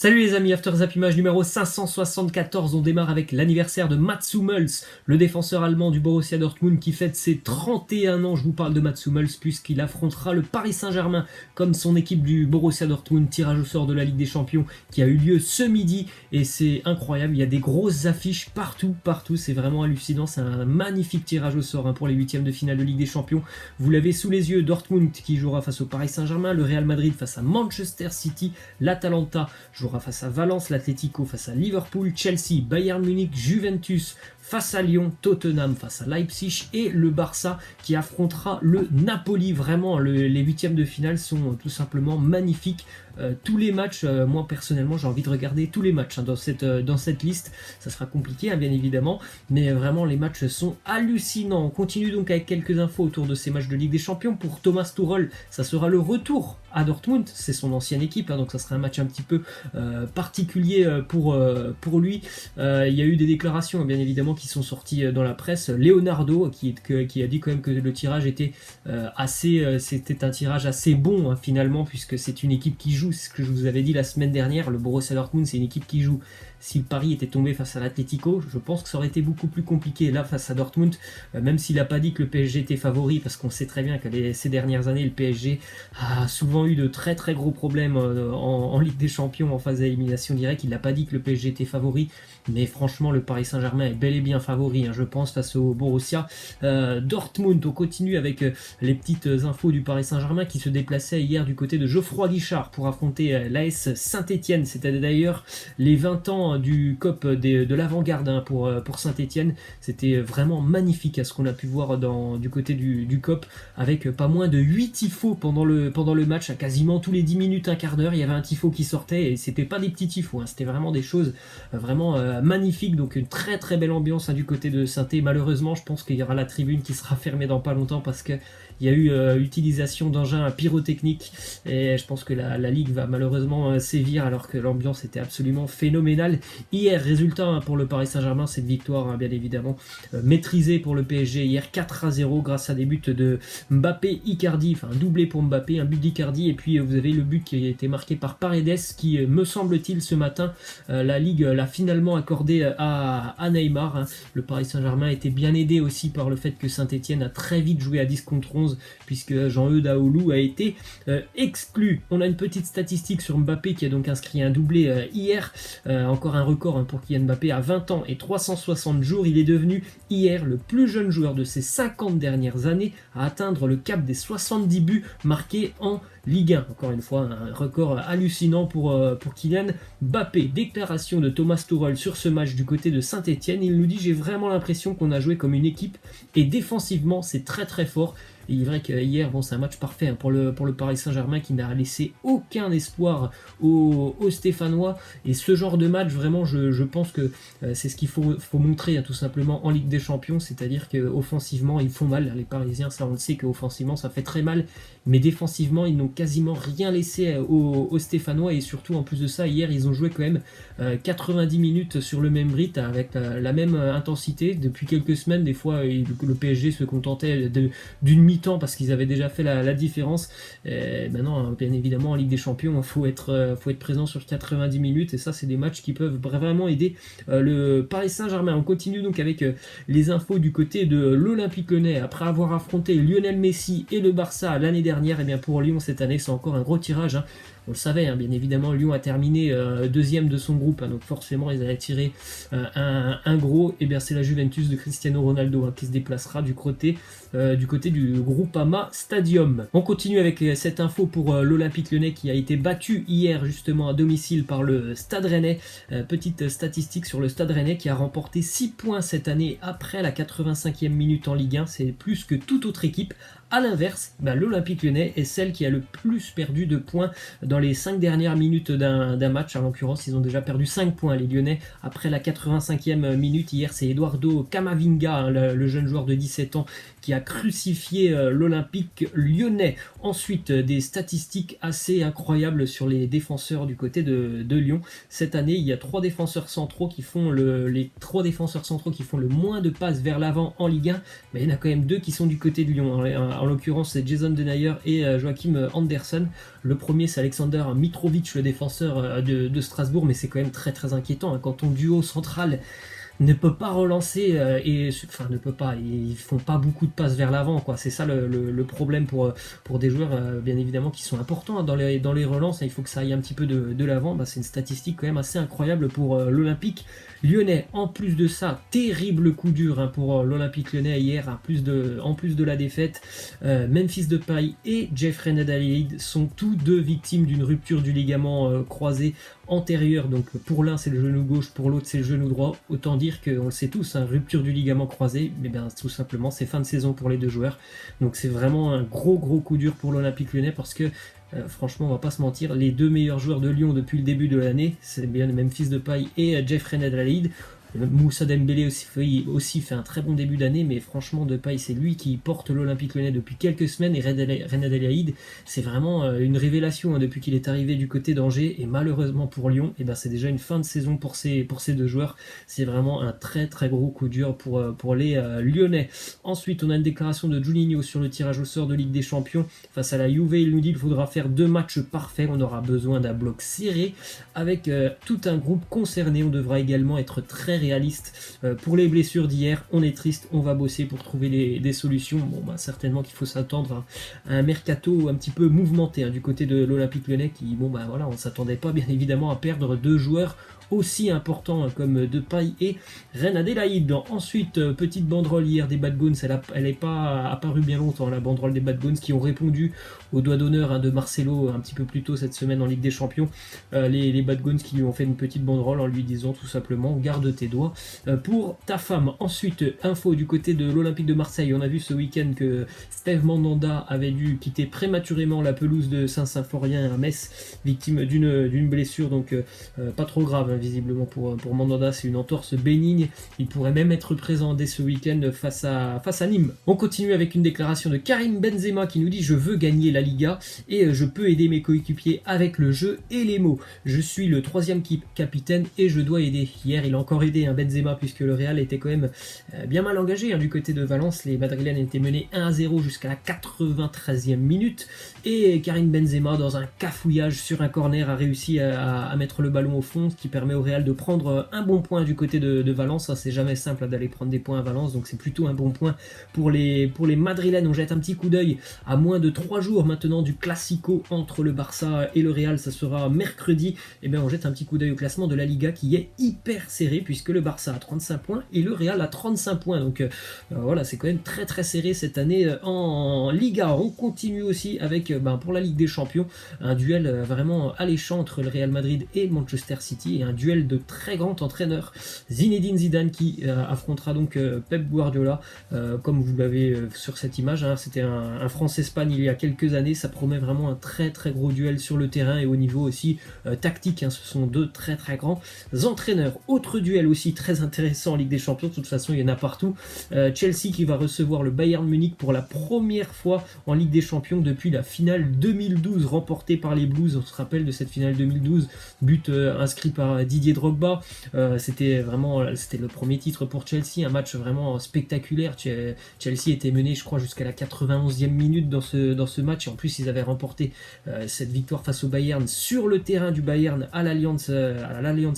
Salut les amis, After Zap Image numéro 574, on démarre avec l'anniversaire de Mats Hummels, le défenseur allemand du Borussia Dortmund qui fête ses 31 ans. Je vous parle de Mats Hummels puisqu'il affrontera le Paris Saint-Germain comme son équipe du Borussia Dortmund, tirage au sort de la Ligue des Champions qui a eu lieu ce midi et c'est incroyable, il y a des grosses affiches partout, c'est vraiment hallucinant, c'est un magnifique tirage au sort pour les huitièmes de finale de Ligue des Champions. Vous l'avez sous les yeux, Dortmund qui jouera face au Paris Saint-Germain, le Real Madrid face à Manchester City, l'Atalanta jouera face à Valence, l'Atlético face à Liverpool, Chelsea, Bayern Munich, Juventus face à Lyon, Tottenham face à Leipzig et le Barça qui affrontera le Napoli. Vraiment, les huitièmes de finale sont tout simplement magnifiques. Tous les matchs, moi personnellement j'ai envie de regarder tous les matchs dans cette liste. Ça sera compliqué bien évidemment, mais vraiment les matchs sont hallucinants. On continue donc avec quelques infos autour de ces matchs de Ligue des Champions. Pour Thomas Tuchel, ça sera le retour à Dortmund, c'est son ancienne équipe, donc ça sera un match un petit peu particulier pour lui. Il y a eu des déclarations bien évidemment qui sont sorties dans la presse. Leonardo qui a dit quand même que le tirage était c'était un tirage assez bon finalement, puisque c'est une équipe qui joue, c'est ce que je vous avais dit la semaine dernière. Le Borussia Dortmund c'est une équipe qui joue. Si le Paris était tombé face à l'Atlético, je pense que ça aurait été beaucoup plus compliqué là face à Dortmund, même s'il n'a pas dit que le PSG était favori, parce qu'on sait très bien que ces dernières années le PSG a souvent eu de très très gros problèmes en Ligue des Champions en phase d'élimination directe. Il n'a pas dit que le PSG était favori, mais franchement le Paris Saint-Germain est bel et bien favori, je pense, face au Borussia Dortmund. On continue avec les petites infos du Paris Saint-Germain qui se déplaçait hier du côté de Geoffroy Guichard pour affronter l'AS Saint-Etienne. C'était d'ailleurs les 20 ans du COP de l'avant-garde pour Saint-Etienne. C'était vraiment magnifique à ce qu'on a pu voir du côté du COP, avec pas moins de 8 tifos pendant le match. À quasiment tous les 10 minutes, un quart d'heure, il y avait un tifo qui sortait, et c'était pas des petits tifos, c'était vraiment des choses vraiment magnifiques. Donc une très très belle ambiance du côté de Saint-Etienne. Malheureusement, je pense qu'il y aura la tribune qui sera fermée dans pas longtemps, parce que il y a eu utilisation d'engins pyrotechniques, et je pense que la Ligue va malheureusement sévir, alors que l'ambiance était absolument phénoménale. Hier, résultat pour le Paris Saint-Germain, cette victoire bien évidemment maîtrisée pour le PSG hier, 4-0 grâce à des buts de Mbappé, Icardi, enfin un doublé pour Mbappé, un but d'Icardi, et puis vous avez le but qui a été marqué par Paredes, qui me semble-t-il ce matin, la Ligue l'a finalement accordé à Neymar. Le Paris Saint-Germain était bien aidé aussi par le fait que Saint-Etienne a très vite joué à 10 contre 11, puisque Jean-Eudes Daoulou a été exclu. On a une petite statistique sur Mbappé qui a donc inscrit un doublé hier, encore un record pour Kylian Mbappé. À 20 ans et 360 jours, il est devenu hier le plus jeune joueur de ces 50 dernières années à atteindre le cap des 70 buts marqués en Ligue 1. Encore une fois, un record hallucinant pour Kylian Mbappé. Déclaration de Thomas Tuchel sur ce match du côté de Saint-Etienne. Il nous dit: j'ai vraiment l'impression qu'on a joué comme une équipe, et défensivement c'est très très fort. Et il est vrai qu'hier, c'est un match parfait pour le Paris Saint-Germain, qui n'a laissé aucun espoir aux Stéphanois. Et ce genre de match, vraiment, je pense que c'est ce qu'il faut montrer tout simplement en Ligue des Champions. C'est-à-dire qu'offensivement, ils font mal. Les Parisiens, ça on le sait qu'offensivement, ça fait très mal. Mais défensivement, ils n'ont quasiment rien laissé aux Stéphanois. Et surtout, en plus de ça, hier, ils ont joué quand même 90 minutes sur le même rythme, avec la même intensité. Depuis quelques semaines, des fois, le PSG se contentait d'une mi-temps, parce qu'ils avaient déjà fait la différence. Et maintenant, bien évidemment, en Ligue des Champions, il faut être présent sur 90 minutes, et ça, c'est des matchs qui peuvent vraiment aider le Paris Saint-Germain. On continue donc avec les infos du côté de l'Olympique Lyonnais. Après avoir affronté Lionel Messi et le Barça l'année dernière, et bien pour Lyon cette année, c'est encore un gros tirage. On le savait, bien évidemment, Lyon a terminé deuxième de son groupe, donc forcément ils allaient tirer un gros. Et bien c'est la Juventus de Cristiano Ronaldo qui se déplacera du côté du Groupama Stadium. On continue avec cette info pour l'Olympique Lyonnais, qui a été battu hier justement à domicile par le Stade Rennais. Petite statistique sur le Stade Rennais, qui a remporté 6 points cette année après la 85e minute en Ligue 1, c'est plus que toute autre équipe. A l'inverse, l'Olympique Lyonnais est celle qui a le plus perdu de points dans les 5 dernières minutes d'un match. En l'occurrence, ils ont déjà perdu 5 points, les Lyonnais, après la 85e minute. Hier, c'est Eduardo Camavinga, le jeune joueur de 17 ans, qui a crucifié l'Olympique lyonnais. Ensuite, des statistiques assez incroyables sur les défenseurs du côté de Lyon. Cette année, il y a les trois défenseurs centraux qui font le moins de passes vers l'avant en Ligue 1, mais il y en a quand même deux qui sont du côté de Lyon. En l'occurrence, c'est Jason Denayer et Joachim Andersen. Le premier, c'est Alexander Mitrovic, le défenseur de Strasbourg, mais c'est quand même très très inquiétant hein, quand ton duo central ne peut pas relancer ne peut pas, ils font pas beaucoup de passes vers l'avant quoi. C'est ça le problème pour des joueurs bien évidemment qui sont importants hein, dans les relances. Il faut que ça aille un petit peu de l'avant. C'est une statistique quand même assez incroyable pour l'Olympique lyonnais. En plus de ça, terrible coup dur hein, pour l'Olympique lyonnais hier. En plus de la défaite, Memphis Depay et Jeffrey Nadalid sont tous deux victimes d'une rupture du ligament croisé antérieur. Donc pour l'un c'est le genou gauche, pour l'autre c'est le genou droit. Autant dire qu'on le sait tous, hein, rupture du ligament croisé, mais bien tout simplement c'est fin de saison pour les deux joueurs. Donc c'est vraiment un gros coup dur pour l'Olympique lyonnais parce que franchement on va pas se mentir, les deux meilleurs joueurs de Lyon depuis le début de l'année, c'est bien Memphis Depay et Jeffrey Nadalid. Moussa Dembélé aussi fait un très bon début d'année, mais franchement Depay c'est lui qui porte l'Olympique lyonnais depuis quelques semaines, et Reine Adélaïde c'est vraiment une révélation hein, depuis qu'il est arrivé du côté d'Angers, et malheureusement pour Lyon c'est déjà une fin de saison pour ces deux joueurs. C'est vraiment un très gros coup dur pour les Lyonnais. Ensuite on a une déclaration de Juninho sur le tirage au sort de Ligue des Champions face à la Juve. Il nous dit qu'il faudra faire 2 matchs parfaits, on aura besoin d'un bloc serré avec tout un groupe concerné. On devra également être très réaliste. Pour les blessures d'hier, on est triste, on va bosser pour trouver des solutions. Certainement qu'il faut s'attendre à un mercato un petit peu mouvementé hein, du côté de l'Olympique lyonnais qui, on s'attendait pas bien évidemment à perdre 2 joueurs aussi important comme Depay et Reine Adélaïde. Ensuite, petite banderole hier des Bad Guns, elle n'est pas apparue bien longtemps, la banderole des Bad Guns qui ont répondu au doigt d'honneur hein, de Marcelo un petit peu plus tôt cette semaine en Ligue des Champions. Les Bad Guns qui lui ont fait une petite banderole en lui disant tout simplement garde tes doigts pour ta femme. Ensuite, info du côté de l'Olympique de Marseille, on a vu ce week-end que Steve Mandanda avait dû quitter prématurément la pelouse de Saint-Symphorien à Metz, victime d'une blessure, donc pas trop grave hein, visiblement pour Mandanda, c'est une entorse bénigne. Il pourrait même être présent dès ce week-end face à Nîmes. On continue avec une déclaration de Karim Benzema qui nous dit: je veux gagner la Liga et je peux aider mes coéquipiers avec le jeu et les mots. Je suis le 3e capitaine et je dois aider. Hier il a encore aidé hein, Benzema, puisque le Real était quand même bien mal engagé hein, du côté de Valence. Les Madrilènes étaient menés 1-0 jusqu'à la 93e minute et Karim Benzema, dans un cafouillage sur un corner, a réussi à mettre le ballon au fond, ce qui permet au Real de prendre un bon point du côté de Valence. C'est jamais simple d'aller prendre des points à Valence, donc c'est plutôt un bon point pour les Madrilènes. On jette un petit coup d'œil à moins de 3 jours maintenant du Classico entre le Barça et le Real, ça sera mercredi. Et bien on jette un petit coup d'œil au classement de la Liga qui est hyper serré, puisque le Barça a 35 points et le Real a 35 points, donc voilà, c'est quand même très serré cette année en Liga. On continue aussi avec pour la Ligue des Champions un duel vraiment alléchant entre le Real Madrid et Manchester City, et un duel de très grand entraîneur, Zinedine Zidane qui affrontera donc Pep Guardiola. Comme vous l'avez sur cette image hein, c'était un France-Espagne il y a quelques années. Ça promet vraiment un très gros duel sur le terrain et au niveau aussi tactique hein. Ce sont deux très grands entraîneurs. Autre duel aussi très intéressant en Ligue des Champions, de toute façon il y en a partout. Chelsea qui va recevoir le Bayern Munich pour la première fois en Ligue des Champions depuis la finale 2012 remportée par les Blues. On se rappelle de cette finale 2012, but inscrit par Didier Drogba. C'était le premier titre pour Chelsea, un match vraiment spectaculaire. Chelsea était mené je crois jusqu'à la 91e minute dans ce match, et en plus ils avaient remporté cette victoire face au Bayern sur le terrain du Bayern à l'Allianz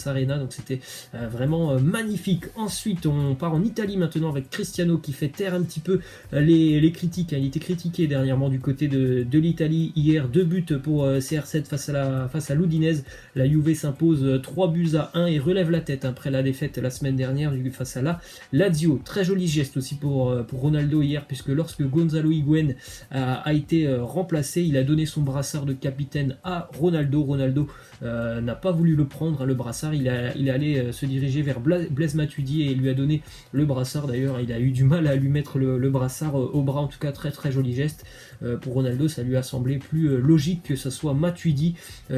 Arena, donc c'était vraiment magnifique. Ensuite on part en Italie maintenant avec Cristiano qui fait taire un petit peu les critiques hein. Il était critiqué dernièrement du côté de l'Italie. Hier 2 buts pour CR7 face à l'Udinese. La Juve s'impose 3-1 et relève la tête après la défaite la semaine dernière face à la Lazio. Très joli geste aussi pour Ronaldo hier, puisque lorsque Gonzalo Higuaín a été remplacé, il a donné son brassard de capitaine à Ronaldo. Ronaldo n'a pas voulu le prendre, hein, le brassard. Il est allé se diriger vers Blaise Matuidi et lui a donné le brassard. D'ailleurs, il a eu du mal à lui mettre le brassard au bras. En tout cas, très très joli geste. Pour Ronaldo, ça lui a semblé plus logique que ce soit Matuidi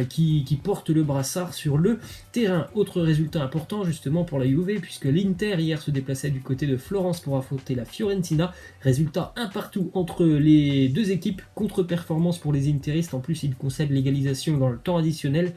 qui porte le brassard sur le terrain. Autre résultat important justement pour la Juve, puisque l'Inter hier se déplaçait du côté de Florence pour affronter la Fiorentina. Résultat un partout entre les deux équipes, contre-performance pour les interistes. En plus, ils concèdent l'égalisation dans le temps additionnel.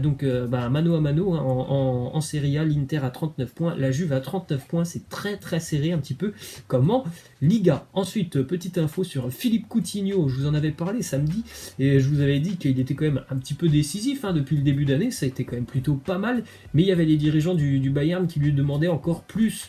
Donc mano à mano hein, en Serie A, l'Inter à 39 points, la Juve à 39 points. C'est très très serré, un petit peu comme en Liga. Ensuite, petite info sur Philippe Coutinho, je vous en avais parlé samedi et je vous avais dit qu'il était quand même un petit peu décisif hein, depuis le début d'année, ça a été quand même plutôt pas mal, mais il y avait les dirigeants du Bayern qui lui demandaient encore plus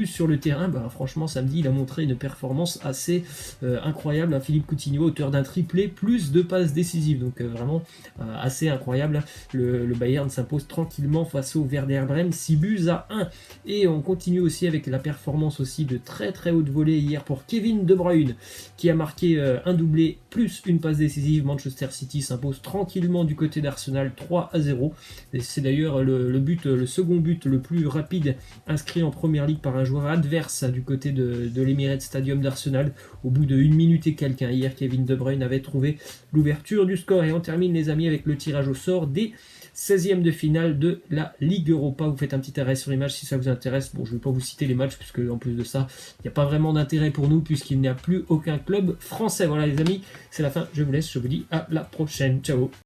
sur le terrain. Franchement, samedi, il a montré une performance assez incroyable. Philippe Coutinho, auteur d'un triplé, plus de passes décisives, donc vraiment assez incroyable. Le Bayern s'impose tranquillement face au Werder Bremen, 6 buts à 1. Et on continue aussi avec la performance aussi de très très haute volée hier pour Kevin De Bruyne, qui a marqué un doublé plus une passe décisive. Manchester City s'impose tranquillement du côté d'Arsenal 3-0. C'est d'ailleurs le second but le plus rapide inscrit en première ligue par un joueur adverse du côté de l'Emirates Stadium d'Arsenal. Au bout de 1 minute et quelques, hier, Kevin De Bruyne avait trouvé l'ouverture du score. Et on termine, les amis, avec le tirage au sort des 16e de finale de la Ligue Europa. Vous faites un petit arrêt sur les matchs si ça vous intéresse. Bon, je ne vais pas vous citer les matchs, puisque en plus de ça, il n'y a pas vraiment d'intérêt pour nous, puisqu'il n'y a plus aucun club français. Voilà les amis, c'est la fin. Je vous laisse, je vous dis à la prochaine. Ciao.